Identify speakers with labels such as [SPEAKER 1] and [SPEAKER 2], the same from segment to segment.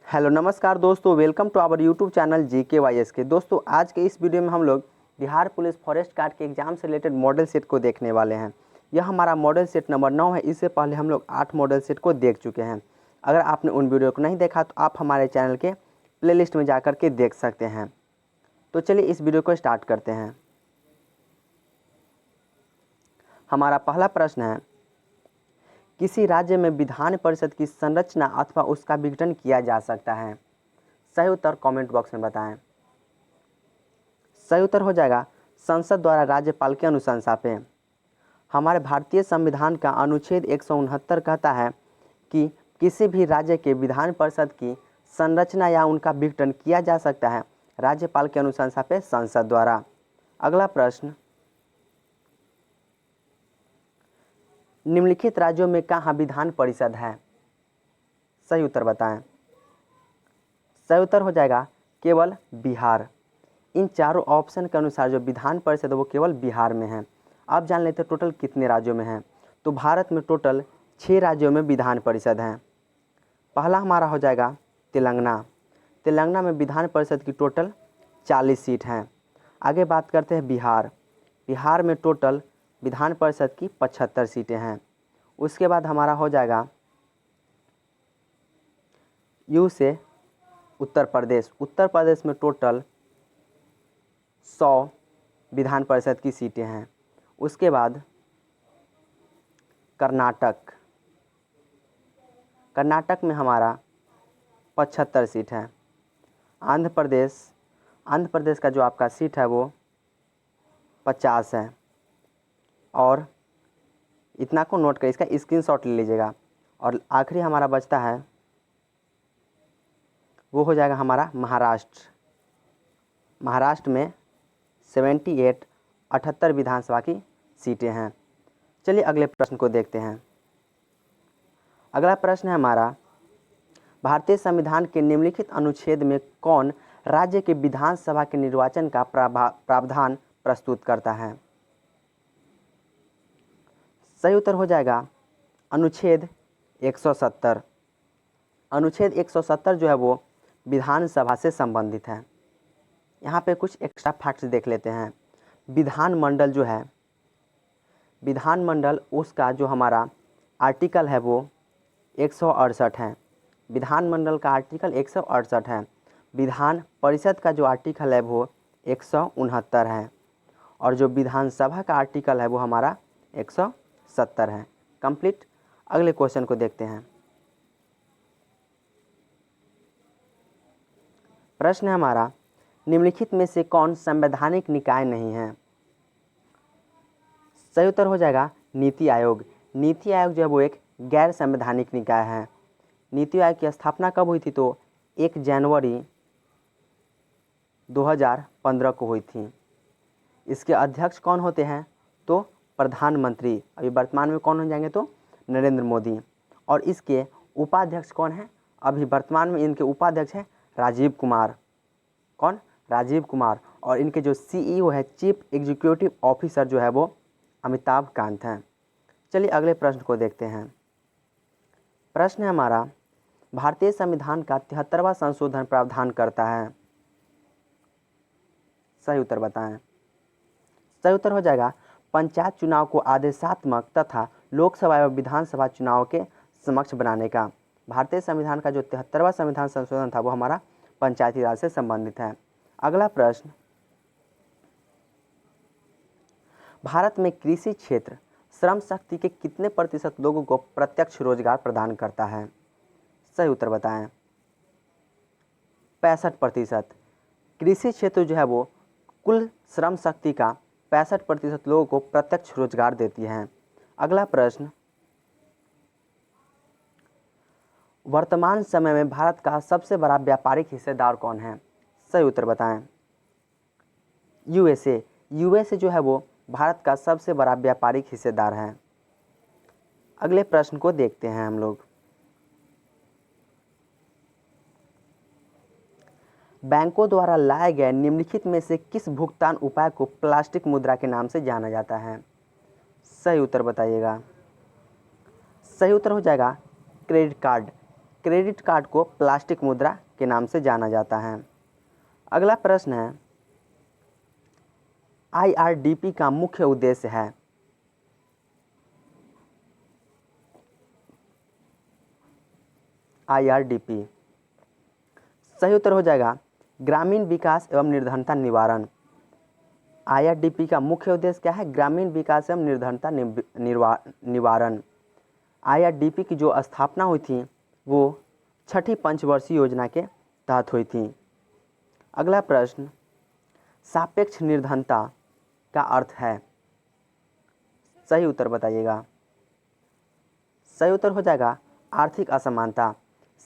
[SPEAKER 1] Hello नमस्कार दोस्तों, welcome to our YouTube channel GKYS के। दोस्तों आज के इस वीडियो में हम लोग बिहार पुलिस फॉरेस्ट गार्ड के एग्जाम से रिलेटेड मॉडल सेट को देखने वाले हैं। यह हमारा मॉडल सेट नंबर 9 है। इससे पहले हम लोग 8 मॉडल सेट को देख चुके हैं। अगर आपने उन वीडियो को नहीं देखा तो आप हमारे चैनल के प्लेलिस्ट में जाकर के देख सकते हैं। तो चलिए इस वीडियो को स्टार्ट करते हैं। हमारा पहला प्रश्न है, किसी राज्य में विधान परिषद की संरचना अथवा उसका विघटन किया जा सकता है? सही उत्तर कमेंट बॉक्स में बताएं। सही उत्तर हो जाएगा संसद द्वारा राज्यपाल की अनुशंसा पे। हमारे भारतीय संविधान का अनुच्छेद 169 कहता है कि किसी भी राज्य के विधान परिषद की संरचना या उनका विघटन किया जा सकता है राज्यपाल की अनुशंसा पे संसद द्वारा। अगला प्रश्न, निम्नलिखित राज्यों में कहाँ विधान परिषद है? सही उत्तर बताएं। सही उत्तर हो जाएगा केवल बिहार। इन चारों ऑप्शन के अनुसार जो विधान परिषद है वो केवल बिहार में है। अब जान लेते हैं टोटल कितने राज्यों में है। तो भारत में टोटल 6 राज्यों में विधान परिषद हैं। पहला हमारा हो जाएगा तेलंगाना। तेलंगाना में विधान परिषद की टोटल 40 सीट हैं। आगे बात करते हैं बिहार। बिहार में टोटल विधान परिषद की 75 सीटें हैं। उसके बाद हमारा हो जाएगा यू से उत्तर प्रदेश। उत्तर प्रदेश में टोटल 100 विधान परिषद की सीटें हैं। उसके बाद कर्नाटक। कर्नाटक में हमारा 75 सीट है। आंध्र प्रदेश का जो आपका सीट है वो 50 है। और इतना को नोट कर इसका स्क्रीनशॉट ले लीजिएगा। और आखिरी हमारा बचता है वो हो जाएगा हमारा महाराष्ट्र। महाराष्ट्र में 78 विधानसभा की सीटें हैं। चलिए अगले प्रश्न को देखते हैं। अगला प्रश्न है हमारा, भारतीय संविधान के निम्नलिखित अनुच्छेद में कौन राज्य के विधानसभा के निर्वाचन का प्रावधान प्रस्तुत करता है? सही उत्तर हो जाएगा अनुच्छेद 170। अनुच्छेद 170 जो है वो विधानसभा से संबंधित है। यहाँ पे कुछ एक्स्ट्रा फैक्ट्स देख लेते हैं। विधानमंडल जो है, विधानमंडल उसका जो हमारा आर्टिकल है वो 168 है। विधानमंडल का आर्टिकल 168 है। विधान परिषद का जो आर्टिकल है वो 169 है। और जो विधानसभा का आर्टिकल है वो हमारा 170 है। कंप्लीट। अगले क्वेश्चन को देखते हैं। प्रश्न है हमारा, निम्नलिखित में से कौन संवैधानिक निकाय नहीं है? सही उत्तर हो जाएगा नीति आयोग। नीति आयोग जो है वो एक गैर संवैधानिक निकाय है। नीति आयोग की स्थापना कब हुई थी? तो 1 जनवरी 2015 को हुई थी। इसके अध्यक्ष कौन होते हैं? तो प्रधानमंत्री। अभी वर्तमान में कौन हो जाएंगे? तो नरेंद्र मोदी। और इसके उपाध्यक्ष कौन है? अभी वर्तमान में इनके उपाध्यक्ष हैं राजीव कुमार। कौन? राजीव कुमार। और इनके जो CEO है, चीफ एग्जीक्यूटिव ऑफिसर जो है वो अमिताभ कांत हैं। चलिए अगले प्रश्न को देखते हैं। प्रश्न है हमारा, भारतीय संविधान का 73वां संशोधन प्रावधान करता है? सही उत्तर बताएं। सही उत्तर हो जाएगा पंचायत चुनाव को आदेशात्मक तथा लोकसभा एवं विधानसभा चुनाव के समक्ष बनाने का। भारतीय संविधान का जो 73वां संविधान संशोधन था वो हमारा पंचायती राज से संबंधित है। अगला प्रश्न, भारत में कृषि क्षेत्र श्रम शक्ति के कितने प्रतिशत लोगों को प्रत्यक्ष रोजगार प्रदान करता है? सही उत्तर बताएं। 65%। कृषि क्षेत्र जो है वो कुल श्रम शक्ति का 65% लोगों को प्रत्यक्ष रोजगार देती है। अगला प्रश्न, वर्तमान समय में भारत का सबसे बड़ा व्यापारिक हिस्सेदार कौन है? सही उत्तर बताएं। USA। USA जो है वो भारत का सबसे बड़ा व्यापारिक हिस्सेदार है। अगले प्रश्न को देखते हैं हम लोग। बैंकों द्वारा लाए गए निम्नलिखित में से किस भुगतान उपाय को प्लास्टिक मुद्रा के नाम से जाना जाता है? सही उत्तर बताइएगा। सही उत्तर हो जाएगा क्रेडिट कार्ड। क्रेडिट कार्ड को प्लास्टिक मुद्रा के नाम से जाना जाता है। अगला प्रश्न है, IRDP का मुख्य उद्देश्य है। IRDP सही उत्तर हो जाएगा ग्रामीण विकास एवं निर्धनता निवारण। IRDP का मुख्य उद्देश्य क्या है? ग्रामीण विकास एवं निर्धनता निवारण। IRDP की जो स्थापना हुई थी वो 6ठी पंचवर्षीय योजना के तहत हुई थी। अगला प्रश्न, सापेक्ष निर्धनता का अर्थ है। सही उत्तर बताइएगा। सही उत्तर हो जाएगा आर्थिक असमानता।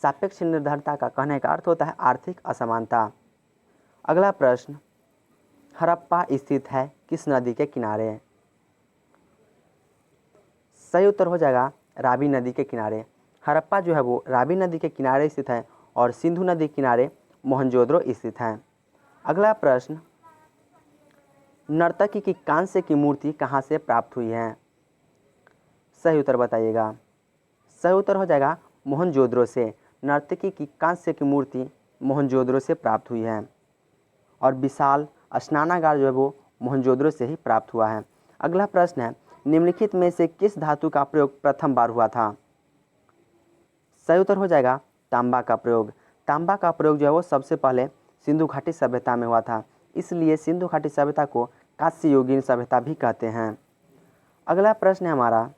[SPEAKER 1] सापेक्ष निर्धनता का कहने का अर्थ होता है आर्थिक असमानता। अगला प्रश्न, हड़प्पा स्थित है किस नदी के किनारे? सही उत्तर हो जाएगा रावी नदी के किनारे। हड़प्पा जो है वो रावी नदी के किनारे स्थित है और सिंधु नदी के किनारे मोहनजोदड़ो स्थित है। अगला प्रश्न, नर्तकी की कांस्य की मूर्ति कहाँ से प्राप्त हुई है? सही उत्तर बताइएगा। सही उत्तर हो जाएगा मोहनजोदड़ो से। नर्तकी की कांस्य की मूर्ति मोहनजोदड़ो से प्राप्त हुई है और विशाल स्नानागार जो है वो मोहनजोदड़ो से ही प्राप्त हुआ है। अगला प्रश्न है, निम्नलिखित में से किस धातु का प्रयोग प्रथम बार हुआ था? सही उत्तर हो जाएगा तांबा का प्रयोग। तांबा का प्रयोग जो है वो सबसे पहले सिंधु घाटी सभ्यता में हुआ था, इसलिए सिंधु घाटी सभ्यता को कांस्य युगीन सभ्यता भी कहते हैं। अगला प्रश्न है हमारा,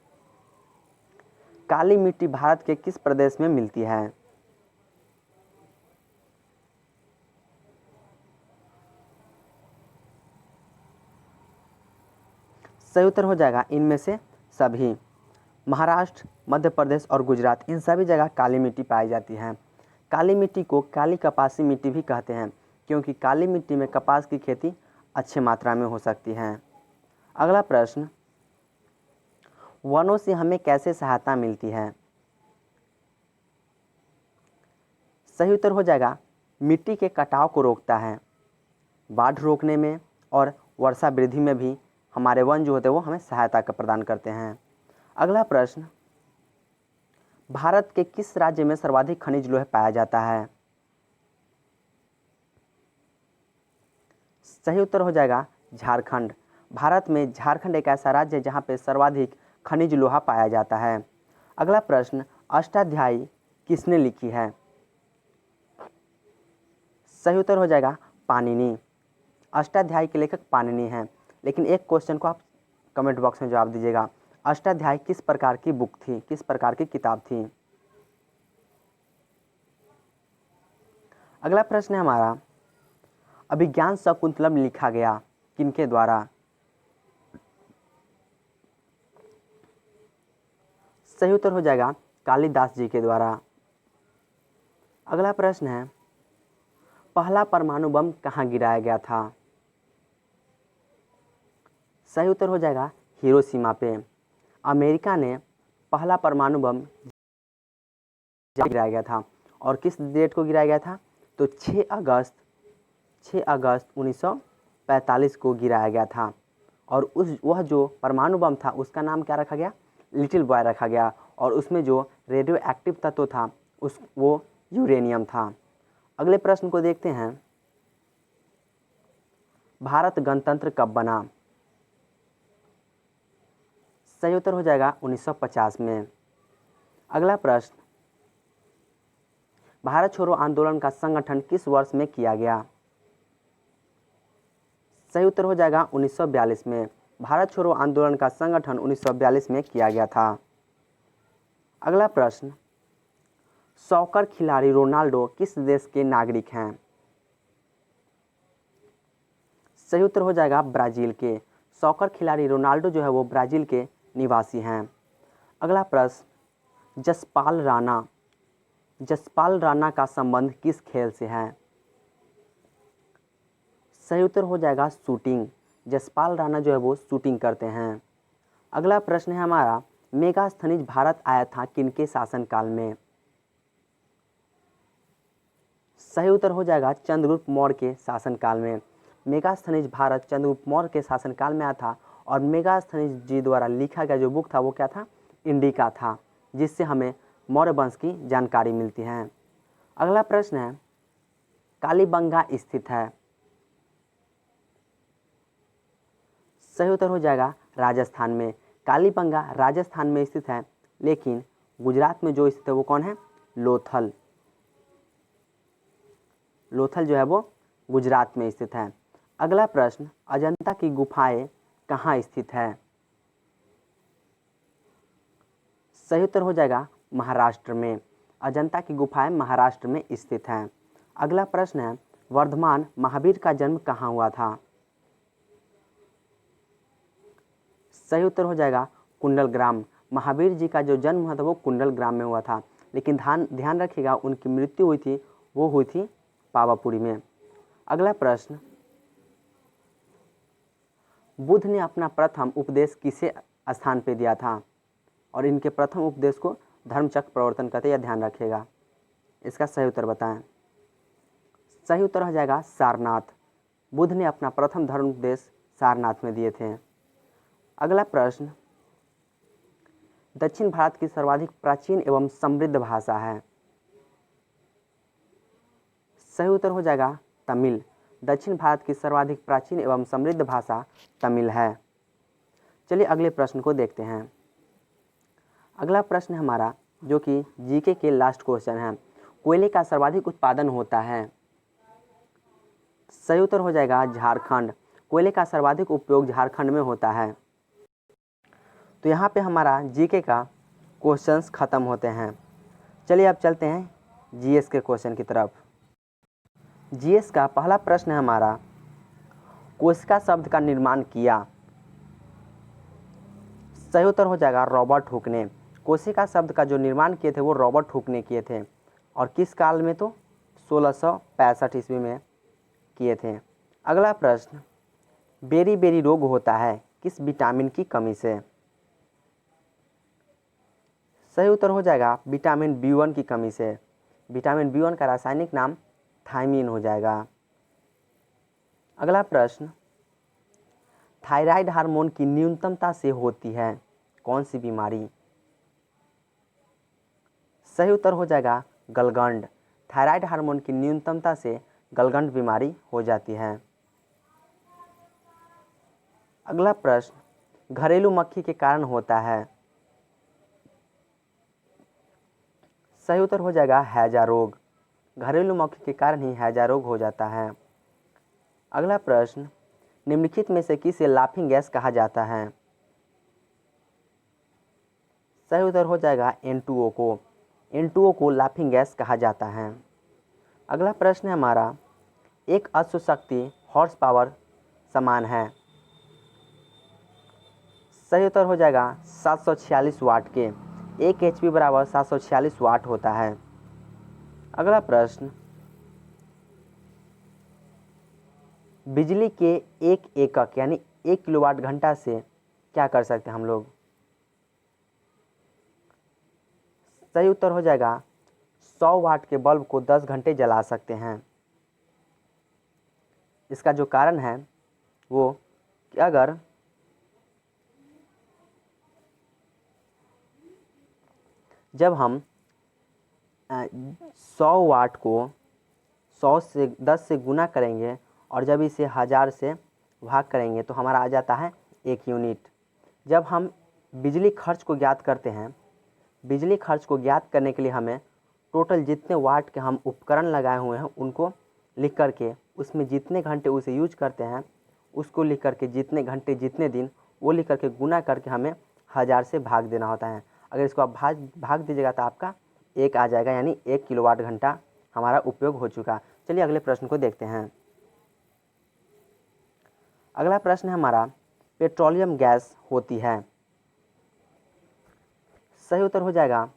[SPEAKER 1] काली मिट्टी भारत के किस प्रदेश में मिलती है? सही उत्तर हो जाएगा इनमें से सभी। महाराष्ट्र, मध्य प्रदेश और गुजरात, इन सभी जगह काली मिट्टी पाई जाती है। काली मिट्टी को काली कपासी मिट्टी भी कहते हैं क्योंकि काली मिट्टी में कपास की खेती अच्छी मात्रा में हो सकती है। अगला प्रश्न, वनों से हमें कैसे सहायता मिलती है? सही उत्तर हो जाएगा मिट्टी के कटाव को रोकता है, बाढ़ रोकने में और वर्षा वृद्धि में भी हमारे वन जो होते हैं वो हमें सहायता प्रदान करते हैं। अगला प्रश्न, भारत के किस राज्य में सर्वाधिक खनिज लोहे पाया जाता है? सही उत्तर हो जाएगा झारखंड। भारत में झारखंड एक ऐसा राज्य है जहाँ पे सर्वाधिक खनिज लोहा पाया जाता है। अगला प्रश्न, अष्टाध्यायी किसने लिखी है? सही उत्तर हो जाएगा पाणिनि। अष्टाध्यायी के लेखक पाणिनि हैं। लेकिन एक क्वेश्चन को आप कमेंट बॉक्स में जवाब दीजिएगा, अष्टाध्यायी किस प्रकार की बुक थी, किस प्रकार की किताब थी? अगला प्रश्न है हमारा, अभिज्ञान शाकुंतलम लिखा गया किनके द्वारा? सही उत्तर हो जाएगा कालिदास जी के द्वारा। अगला प्रश्न है, पहला परमाणु बम कहाँ गिराया गया था? सही उत्तर हो जाएगा हिरोशिमा पे। अमेरिका ने पहला परमाणु बम गिराया गया था और किस डेट को गिराया गया था? तो 6 अगस्त 1945 को गिराया गया था और वह जो परमाणु बम था उसका नाम क्या रखा गया? लिटिल बॉय रखा गया और उसमें जो रेडियो एक्टिव तत्व था वो यूरेनियम था। अगले प्रश्न को देखते हैं, भारत गणतंत्र कब बना? सही उत्तर हो जाएगा 1950 में। अगला प्रश्न, भारत छोड़ो आंदोलन का संगठन किस वर्ष में किया गया? सही उत्तर हो जाएगा 1942 में। भारत छोड़ो आंदोलन का संगठन 1942 में किया गया था। अगला प्रश्न, सॉकर खिलाड़ी रोनाल्डो किस देश के नागरिक हैं? सही उत्तर हो जाएगा ब्राजील के। सॉकर खिलाड़ी रोनाल्डो जो है वो ब्राजील के निवासी हैं। अगला प्रश्न, जसपाल राणा का संबंध किस खेल से है? सही उत्तर हो जाएगा शूटिंग। जसपाल राणा जो है वो शूटिंग करते हैं। अगला प्रश्न है हमारा, मेगास्थनीज भारत आया था किनके शासनकाल में? सही उत्तर हो जाएगा चंद्रगुप्त मौर्य के शासनकाल में। मेगास्थनीज भारत चंद्रगुप्त मौर्य के शासनकाल में आया था और मेगास्थनीज जी द्वारा लिखा गया जो बुक था वो क्या था? इंडिका था, जिससे हमें मौर्य वंश की जानकारी मिलती है। अगला प्रश्न है, कालीबंगा स्थित है। सही उत्तर हो जाएगा राजस्थान में। कालीबंगा राजस्थान में स्थित है, लेकिन गुजरात में जो स्थित है वो कौन है? लोथल। लोथल जो है वो गुजरात में स्थित है। अगला प्रश्न, अजंता की गुफाएं कहाँ स्थित है? सही उत्तर हो जाएगा महाराष्ट्र में। अजंता की गुफाएं महाराष्ट्र में स्थित हैं। अगला प्रश्न है, वर्धमान महावीर का जन्म कहाँ हुआ था? सही उत्तर हो जाएगा कुंडलग्राम। महावीर जी का जो जन्म हुआ था वो कुंडलग्राम में हुआ था, लेकिन ध्यान रखिएगा उनकी मृत्यु हुई थी वो हुई थी पावापुरी में। अगला प्रश्न, बुद्ध ने अपना प्रथम उपदेश किसे स्थान पे दिया था? और इनके प्रथम उपदेश को धर्मचक्र प्रवर्तन कहते हैं, यह ध्यान रखिएगा। इसका सही उत्तर बताएं। सही उत्तर हो जाएगा सारनाथ। बुद्ध ने अपना प्रथम धर्म उपदेश सारनाथ में दिए थे। अगला प्रश्न, दक्षिण भारत की सर्वाधिक प्राचीन एवं समृद्ध भाषा है? सही उत्तर हो जाएगा तमिल। दक्षिण भारत की सर्वाधिक प्राचीन एवं समृद्ध भाषा तमिल है। चलिए अगले प्रश्न को देखते हैं। अगला प्रश्न हमारा, जो कि जीके के लास्ट क्वेश्चन है, कोयले का सर्वाधिक उत्पादन होता है? सही उत्तर हो जाएगा झारखंड। कोयले का सर्वाधिक उपयोग झारखंड में होता है। तो यहाँ पे हमारा जीके का क्वेश्चंस खत्म होते हैं। चलिए अब चलते हैं जीएस के क्वेश्चन की तरफ। जीएस का पहला प्रश्न है हमारा, कोशिका शब्द का निर्माण किया? सही उत्तर हो जाएगा रॉबर्ट हुक ने। कोशिका शब्द का जो निर्माण किए थे वो रॉबर्ट हुक ने किए थे, और किस काल में? तो 1665 ईस्वी में किए थे। अगला प्रश्न, बेरी बेरी रोग होता है किस विटामिन की कमी से? सही उत्तर हो जाएगा विटामिन बी1 की कमी से। विटामिन बी1 का रासायनिक नाम थायमीन हो जाएगा। अगला प्रश्न, थायराइड हार्मोन की न्यूनतमता से होती है कौन सी बीमारी? सही उत्तर हो जाएगा गलगंड। थायराइड हार्मोन की न्यूनतमता से गलगंड बीमारी हो जाती है। अगला प्रश्न, घरेलू मक्खी के कारण होता है? सही उत्तर हो जाएगा हैजा रोग। घरेलू मक्खी के कारण ही हैजा रोग हो जाता है। अगला प्रश्न, निम्नलिखित में से किसे लाफिंग गैस कहा जाता है? सही उत्तर हो जाएगा N2O को। N2O को लाफिंग गैस कहा जाता है। अगला प्रश्न है हमारा, एक अश्व शक्ति हॉर्स पावर समान है? सही उत्तर हो जाएगा 746 वाट के। 1 HP बराबर 746 वाट होता है। अगला प्रश्न, बिजली के एक एकक यानी 1 किलोवाट घंटा से क्या कर सकते हैं हम लोग? सही उत्तर हो जाएगा 100 वाट के बल्ब को 10 घंटे जला सकते हैं। इसका जो कारण है वो कि अगर जब हम 100 वाट को 10 से गुना करेंगे और जब इसे 1000 से भाग करेंगे तो हमारा आ जाता है 1 यूनिट। जब हम बिजली खर्च को ज्ञात करते हैं, बिजली खर्च को ज्ञात करने के लिए हमें टोटल जितने वाट के हम उपकरण लगाए हुए हैं उनको लिख करके उसमें जितने घंटे उसे यूज करते हैं उसको लिख करके जितने घंटे जितने दिन वो लिख करके गुना करके हमें 1000 से भाग देना होता है। अगर इसको आप भाग दीजिएगा तो आपका 1 आ जाएगा, यानी 1 किलोवाट घंटा हमारा उपयोग हो चुका। चलिए अगले प्रश्न को देखते हैं। अगला प्रश्न है हमारा, पेट्रोलियम गैस होती है? सही उत्तर हो जाएगा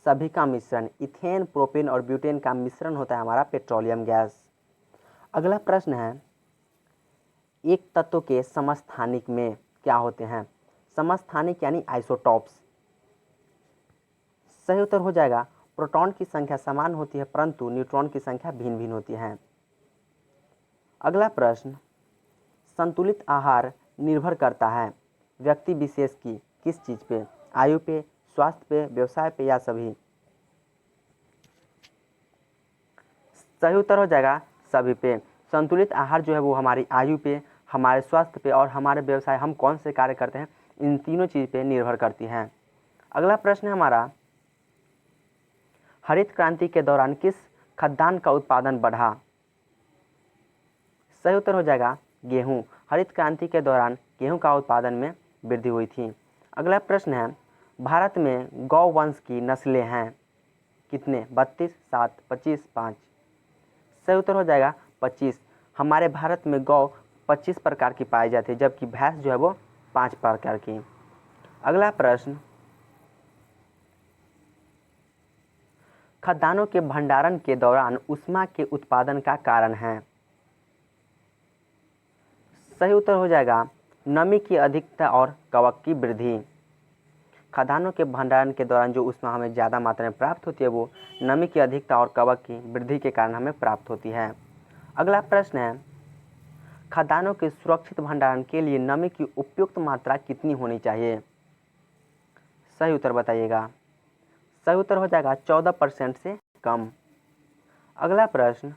[SPEAKER 1] सभी का मिश्रण। इथेन, प्रोपेन और ब्यूटेन का मिश्रण होता है हमारा पेट्रोलियम गैस। अगला प्रश्न है, एक तत्व के समस्थानिक में क्या होते हैं? समस्थानिक यानी आइसोटॉप्स। सही उत्तर हो जाएगा प्रोटॉन की संख्या समान होती है परंतु न्यूट्रॉन की संख्या भिन्न भिन्न होती है। अगला प्रश्न, संतुलित आहार निर्भर करता है व्यक्ति विशेष की किस चीज़ पे? आयु पे, स्वास्थ्य पे, व्यवसाय पे या सभी? सही उत्तर हो जाएगा सभी पे। संतुलित आहार जो है वो हमारी आयु पे, हमारे स्वास्थ्य पे और हमारे व्यवसाय, हम कौन से कार्य करते हैं, इन तीनों चीज़ पे निर्भर करती हैं। अगला प्रश्न है हमारा, हरित क्रांति के दौरान किस खाद्यान्न का उत्पादन बढ़ा? सही उत्तर हो जाएगा गेहूं। हरित क्रांति के दौरान गेहूं का उत्पादन में वृद्धि हुई थी। अगला प्रश्न है, भारत में गौ वंश की नस्लें हैं कितने? 32, 7, 25, 5? सही उत्तर हो जाएगा 25। हमारे भारत में गौ 25 प्रकार की पाई जाती है, जबकि भैंस जो है वो 5 प्रकार की। अगला प्रश्न, खाद्यान्नों के भंडारण के दौरान ऊष्मा के उत्पादन का कारण है? सही उत्तर हो जाएगा नमी की अधिकता और कवक की वृद्धि। खाद्यान्नों के भंडारण के दौरान जो ऊष्मा हमें ज़्यादा मात्रा में प्राप्त होती है वो नमी की अधिकता और कवक की वृद्धि के कारण हमें प्राप्त होती है। अगला प्रश्न है, खाद्यान्नों के सुरक्षित भंडारण के लिए नमी की उपयुक्त मात्रा कितनी होनी चाहिए? सही उत्तर बताइएगा। सही उत्तर हो जाएगा 14% से कम। अगला प्रश्न,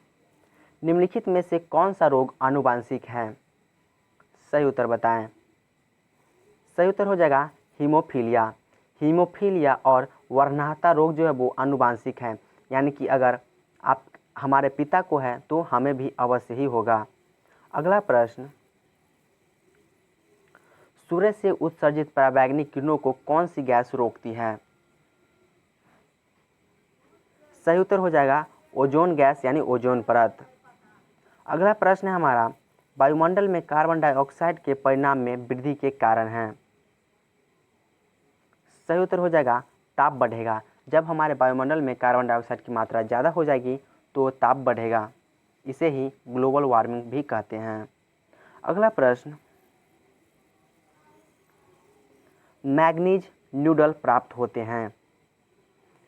[SPEAKER 1] निम्नलिखित में से कौन सा रोग आनुवांशिक है? सही उत्तर बताएं। सही उत्तर हो जाएगा हीमोफीलिया। हीमोफीलिया और वर्णहता रोग जो है वो आनुवांशिक है, यानी कि अगर आप हमारे पिता को है तो हमें भी अवश्य ही होगा। अगला प्रश्न, सूर्य से उत्सर्जित पराबैंगनी किरणों को कौन सी गैस रोकती है? सही उत्तर हो जाएगा ओजोन गैस, यानी ओजोन परत। अगला प्रश्न है हमारा, वायुमंडल में कार्बन डाइऑक्साइड के परिणाम में वृद्धि के कारण हैं? सही उत्तर हो जाएगा ताप बढ़ेगा। जब हमारे वायुमंडल में कार्बन डाइऑक्साइड की मात्रा ज़्यादा हो जाएगी तो ताप बढ़ेगा, इसे ही ग्लोबल वार्मिंग भी कहते हैं। अगला प्रश्न, मैग्नीज न्यूडल प्राप्त होते हैं?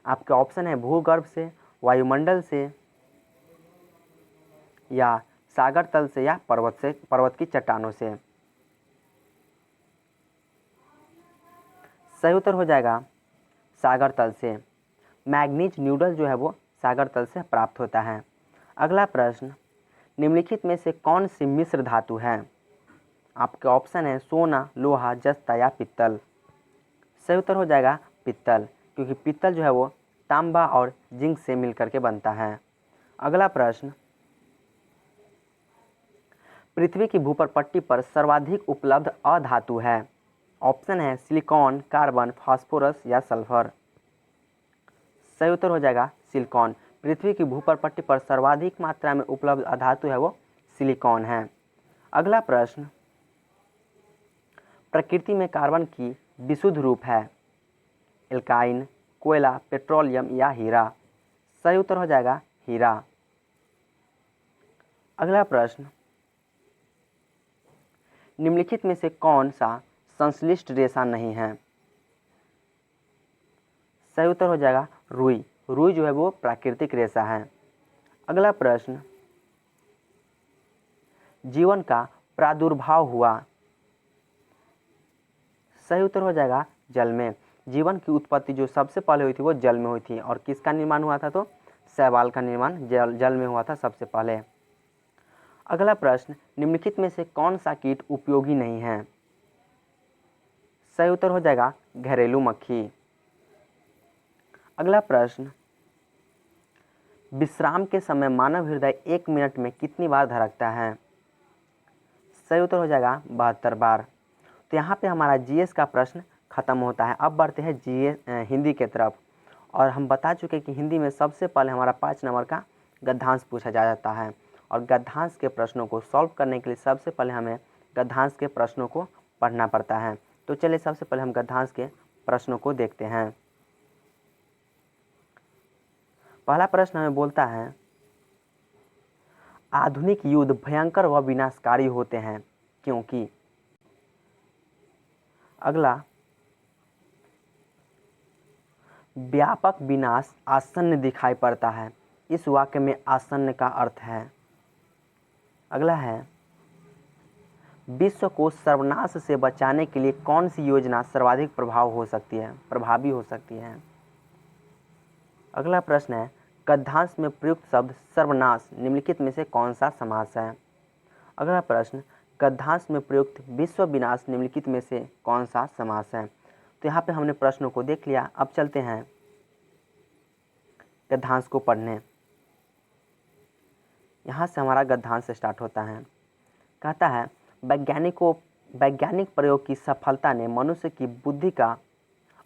[SPEAKER 1] आपके ऑप्शन है भूगर्भ से, वायुमंडल से, या सागर तल से, या पर्वत की चट्टानों से। सही उत्तर हो जाएगा सागर तल से। मैग्नीज न्यूडल जो है वो सागर तल से प्राप्त होता है। अगला प्रश्न, निम्नलिखित में से कौन सी मिश्र धातु है? आपके ऑप्शन है सोना, लोहा, जस्ता या पित्तल। सही उत्तर हो जाएगा पित्तल, क्योंकि पित्तल जो है वो तांबा और जिंक से मिलकर के बनता है। अगला प्रश्न, पृथ्वी की भूपटपट्टी पर सर्वाधिक उपलब्ध अधातु है? ऑप्शन है सिलिकॉन, कार्बन, फास्फोरस या सल्फर। सही उत्तर हो जाएगा सिलिकॉन। पृथ्वी की भूपटपट्टी पर सर्वाधिक मात्रा में उपलब्ध अधातु है वो सिलिकॉन है। अगला प्रश्न, प्रकृति में कार्बन की विशुद्ध रूप है? एल्काइन, कोयला, पेट्रोलियम या हीरा। सही उत्तर हो जाएगा हीरा। अगला प्रश्न, निम्नलिखित में से कौन सा संश्लिष्ट रेशा नहीं है? सही उत्तर हो जाएगा रुई। रुई जो है वो प्राकृतिक रेशा है। अगला प्रश्न, जीवन का प्रादुर्भाव हुआ? सही उत्तर हो जाएगा जल में। जीवन की उत्पत्ति जो सबसे पहले हुई थी वो जल में हुई थी। और किसका निर्माण हुआ था? तो शैवाल का निर्माण जल में हुआ था सबसे पहले। अगला प्रश्न, निम्नलिखित में से कौन सा कीट उपयोगी नहीं है? सही उत्तर हो जाएगा घरेलू मक्खी। अगला प्रश्न, विश्राम के समय मानव हृदय 1 मिनट में कितनी बार धड़कता है? सही उत्तर हो जाएगा 72 बार। तो यहाँ पे हमारा जीएस का प्रश्न खत्म होता है। अब बढ़ते हैं जीएस हिंदी के तरफ। और हम बता चुके कि हिंदी में सबसे पहले हमारा 5 नंबर का गद्यांश पूछा जाता है। और गद्यांश के प्रश्नों को सॉल्व करने के लिए सबसे पहले हमें गद्यांश के प्रश्नों को पढ़ना पड़ता है। तो चलिए सबसे पहले हम गद्यांश के प्रश्नों को देखते हैं। पहला प्रश्न हमें बोलता है, आधुनिक युद्ध भयंकर व विनाशकारी होते हैं क्योंकि? अगला, व्यापक विनाश आसन्न दिखाई पड़ता है। इस वाक्य में आसन्न का अर्थ है। अगला है, विश्व को सर्वनाश से बचाने के लिए कौन सी योजना सर्वाधिक प्रभावी हो सकती है? अगला प्रश्न है, गद्यांश में प्रयुक्त शब्द सर्वनाश निम्नलिखित में से कौन सा समास है? अगला प्रश्न, गद्यांश में प्रयुक्त विश्व विनाश निम्नलिखित में से कौन सा समास है? तो यहाँ पे हमने प्रश्नों को देख लिया। अब चलते हैं गद्यांश को पढ़ने। यहाँ से हमारा गद्यांश स्टार्ट होता है। कहता है, वैज्ञानिक प्रयोग की सफलता ने मनुष्य की बुद्धि का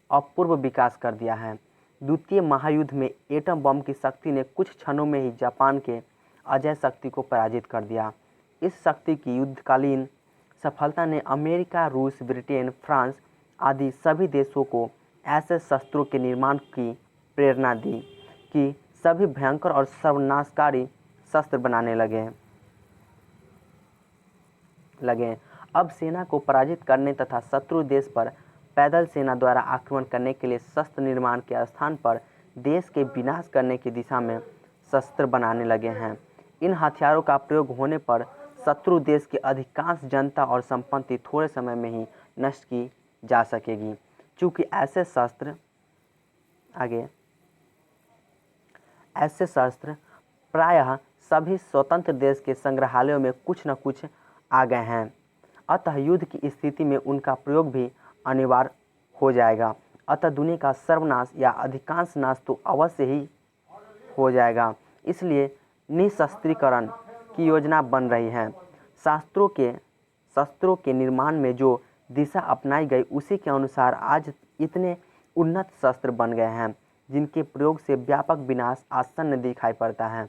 [SPEAKER 1] अपूर्व विकास कर दिया है। द्वितीय महायुद्ध में एटम बम की शक्ति ने कुछ क्षणों में ही जापान के अजेय शक्ति को पराजित कर दिया। इस शक्ति की युद्धकालीन सफलता ने अमेरिका, रूस, ब्रिटेन, फ्रांस आदि सभी देशों को ऐसे शस्त्रों के निर्माण की प्रेरणा दी कि सभी भयंकर और सर्वनाशकारी शस्त्र बनाने लगे। अब सेना को पराजित करने तथा शत्रु देश पर पैदल सेना द्वारा आक्रमण करने के लिए शस्त्र निर्माण के स्थान पर देश के विनाश करने की दिशा में शस्त्र बनाने लगे हैं। इन हथियारों का प्रयोग होने पर शत्रु देश की अधिकांश जनता और संपत्ति थोड़े समय में ही नष्ट की जा सकेगी। चूँकि ऐसे शस्त्र प्रायः सभी स्वतंत्र देश के संग्रहालयों में कुछ न कुछ आ गए हैं, अतः युद्ध की स्थिति में उनका प्रयोग भी अनिवार्य हो जाएगा। अतः दुनिया का सर्वनाश या अधिकांश नाश तो अवश्य ही हो जाएगा। इसलिए निशस्त्रीकरण की योजना बन रही है। शस्त्रों के निर्माण में जो दिशा अपनाई गई उसी के अनुसार आज इतने उन्नत शस्त्र बन गए हैं जिनके प्रयोग से व्यापक विनाश आसन्न दिखाई पड़ता है।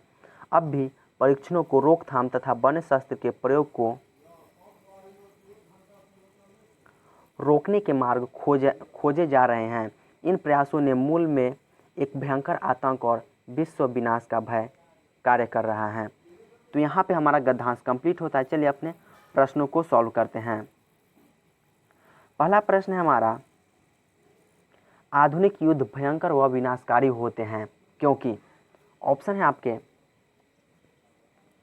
[SPEAKER 1] अब भी परीक्षणों को रोकथाम तथा बने शस्त्र के प्रयोग को रोकने के मार्ग खोजे जा रहे हैं। इन प्रयासों ने मूल में एक भयंकर आतंक और विश्व विनाश का भय कार्य कर रहा है। तो यहाँ पे हमारा गद्यांश कंप्लीट होता है। चलिए अपने प्रश्नों को सॉल्व करते हैं। पहला प्रश्न है हमारा, आधुनिक युद्ध भयंकर व विनाशकारी होते हैं क्योंकि ऑप्शन है आपके,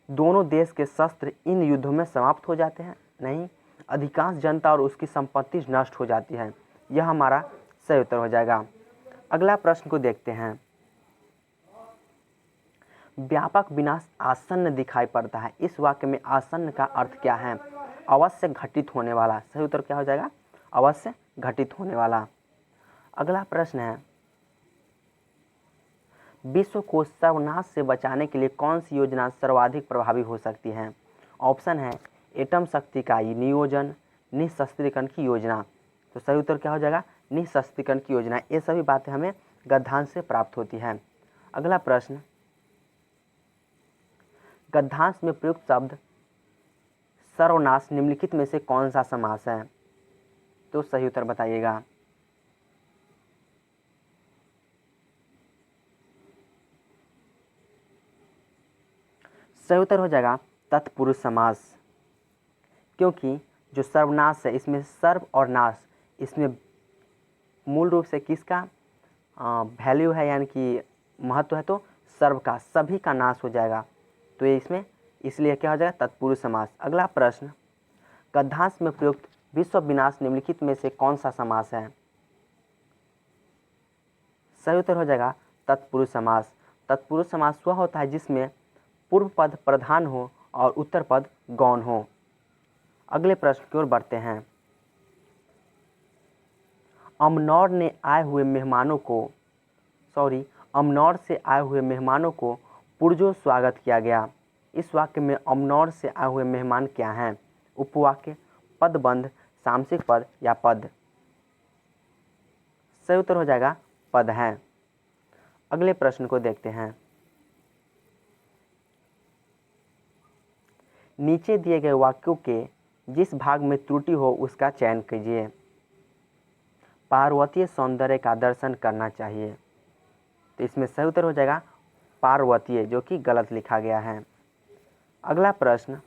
[SPEAKER 1] दोनों देश के शस्त्र इन युद्धों में समाप्त हो जाते हैं, नहीं, अधिकांश जनता और उसकी संपत्ति नष्ट हो जाती है। यह हमारा सही उत्तर हो जाएगा। अगला प्रश्न को देखते हैं, व्यापक विनाश आसन्न दिखाई पड़ता है। इस वाक्य में आसन्न का अर्थ क्या है? अवश्य घटित होने वाला। सही उत्तर क्या हो जाएगा? अवश्य घटित होने वाला। अगला प्रश्न है, विश्व को सर्वनाश से बचाने के लिए कौन सी योजना सर्वाधिक प्रभावी हो सकती है? ऑप्शन है एटम शक्ति का नियोजन, निशस्त्रीकरण की योजना। तो सही उत्तर क्या हो जाएगा? निशस्त्रीकरण की योजना। ये सभी बातें हमें गद्यांश से प्राप्त होती हैं। अगला प्रश्न, गद्यांश में प्रयुक्त शब्द सर्वनाश निम्नलिखित में से कौन सा समास है? तो सही उत्तर बताइएगा। सही उत्तर हो जाएगा तत्पुरुष समास, क्योंकि जो सर्वनाश है इसमें सर्व और नाश, इसमें मूल रूप से किसका वैल्यू है, यानी कि महत्व है, तो सर्व का, सभी का नाश हो जाएगा। तो ये इसमें इसलिए क्या हो जाएगा? तत्पुरुष समास। अगला प्रश्न, गद्यांश में प्रयुक्त विश्व विनाश निम्नलिखित में से कौन सा समास है? सही उत्तर हो जाएगा तत्पुरुष समास। तत्पुरुष समास वह होता है जिसमें पूर्व पद प्रधान हो और उत्तर पद गौण हो। अगले प्रश्न की ओर बढ़ते हैं। अमनौर से आए हुए मेहमानों को पुरजोर स्वागत किया गया। इस वाक्य में अमनौर से आए हुए मेहमान क्या हैं? उपवाक्य, पदबंध, सामसिक पद या पद? सही उत्तर हो जाएगा पद है। अगले प्रश्न को देखते हैं। नीचे दिए गए वाक्यों के जिस भाग में त्रुटि हो उसका चयन कीजिए। पार्वतीय सौंदर्य का दर्शन करना चाहिए। तो इसमें सही उत्तर हो जाएगा पार्वतीय, जो कि गलत लिखा गया है। अगला प्रश्न,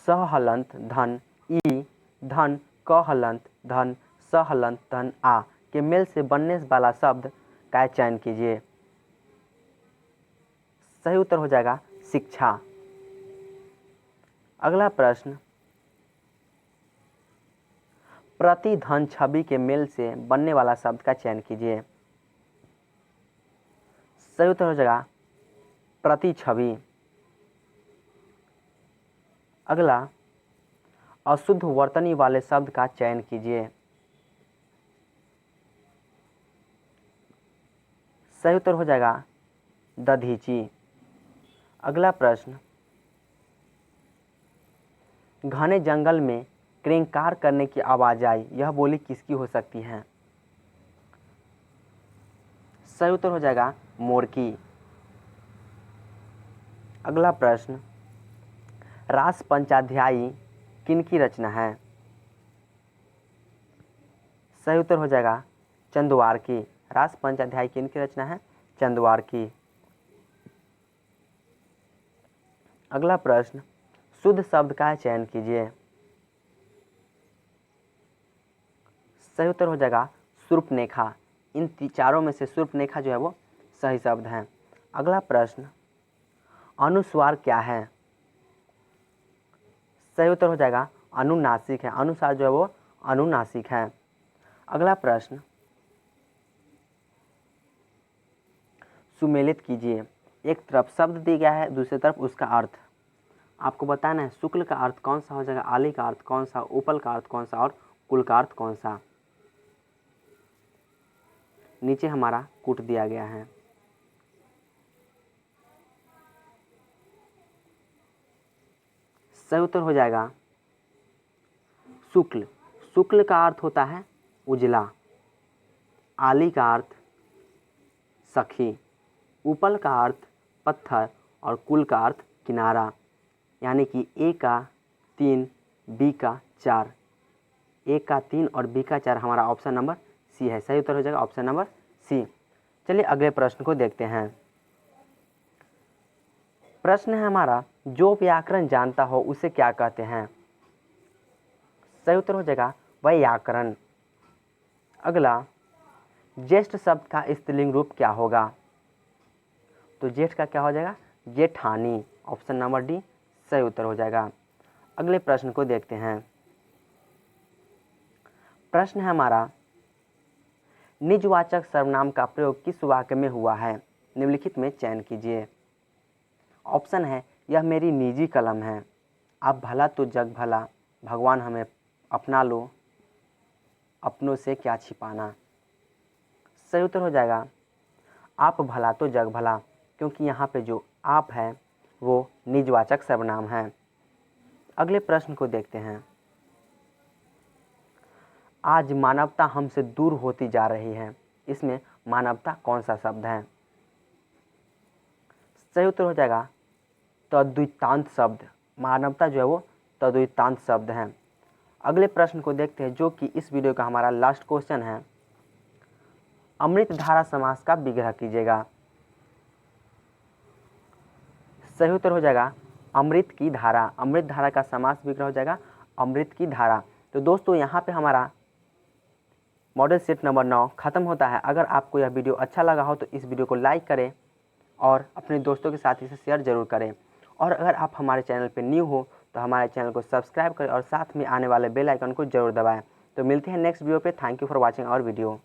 [SPEAKER 1] सहलंत धन ई धन कहलंत धन सहलंत धन आ के मेल से बनने वाला शब्द का चयन कीजिए। सही उत्तर हो जाएगा शिक्षा। अगला प्रश्न, प्रतिधन छवि के मेल से बनने वाला शब्द का चयन कीजिए। सही उत्तर हो जाएगा प्रतिछवि। अगला, अशुद्ध वर्तनी वाले शब्द का चयन कीजिए। सही उत्तर हो जाएगा दधीची। अगला प्रश्न, घने जंगल में क्रेंकार करने की आवाज आई, यह बोली किसकी हो सकती है? सही उत्तर हो जाएगा मोर की। अगला प्रश्न, रास पंचाध्यायी किनकी रचना है? सही उत्तर हो जाएगा चंदवार की। रास पंचाध्यायी किनकी रचना है? चंदवार की। अगला प्रश्न, शुद्ध शब्द का चयन कीजिए। सही उत्तर हो जाएगा शूर्पणखा। इन चारों में से शूर्पणखा जो है वो सही शब्द है। अगला प्रश्न, अनुस्वार क्या है? सही उत्तर हो जाएगा अनुनासिक है। अनुसार जो है वो अनुनासिक है। अगला प्रश्न, सुमेलित कीजिए। एक तरफ शब्द दिया गया है, दूसरी तरफ उसका अर्थ आपको बताना है। शुक्ल का अर्थ कौन सा हो जाएगा, आली का अर्थ कौन सा, उपल का अर्थ कौन सा और कुल का अर्थ कौन सा। नीचे हमारा कूट दिया गया है। सही उत्तर हो जाएगा शुक्ल। शुक्ल का अर्थ होता है उजला, आली का अर्थ सखी, उपल का अर्थ पत्थर और कुल का अर्थ किनारा। यानी कि ए का 3, बी का 4, ए का 3 और बी का 4 हमारा ऑप्शन नंबर सी है। सही उत्तर हो जाएगा ऑप्शन नंबर सी। चलिए अगले प्रश्न को देखते हैं। प्रश्न है हमारा, जो व्याकरण जानता हो उसे क्या कहते हैं? सही उत्तर हो जाएगा व्याकरण। अगला, ज्येष्ठ शब्द का स्त्रीलिंग रूप क्या होगा? तो ज्येष्ठ का क्या हो जाएगा? जेठानी। ऑप्शन नंबर डी सही उत्तर हो जाएगा। अगले प्रश्न को देखते हैं। प्रश्न है हमारा, निजवाचक सर्वनाम का प्रयोग किस वाक्य में हुआ है? निम्नलिखित में चयन कीजिए। ऑप्शन है, यह मेरी निजी कलम है, आप भला तो जग भला, भगवान हमें अपना लो, अपनों से क्या छिपाना। सही उत्तर हो जाएगा आप भला तो जग भला, क्योंकि यहाँ पे जो आप है वो निजवाचक सर्वनाम है। अगले प्रश्न को देखते हैं। आज मानवता हमसे दूर होती जा रही है, इसमें मानवता कौन सा शब्द है? सही उत्तर हो जाएगा तद्वितांत शब्द। मानवता जो है वो तद्वितांत शब्द है। अगले प्रश्न को देखते हैं, जो कि इस वीडियो का हमारा लास्ट क्वेश्चन है। अमृत धारा समास का विग्रह कीजिएगा। सही उत्तर हो जाएगा अमृत की धारा। अमृत धारा का समास विग्रह हो जाएगा अमृत की धारा। तो दोस्तों यहाँ पे हमारा मॉडल सेट नंबर 9 खत्म होता है। अगर आपको यह वीडियो अच्छा लगा हो तो इस वीडियो को लाइक करें और अपने दोस्तों के साथ इसे शेयर जरूर करें। और अगर आप हमारे चैनल पर न्यू हो तो हमारे चैनल को सब्सक्राइब करें और साथ में आने वाले बेल आइकन को जरूर दबाएं। तो मिलते हैं नेक्स्ट वीडियो पे। Thank you for watching our video.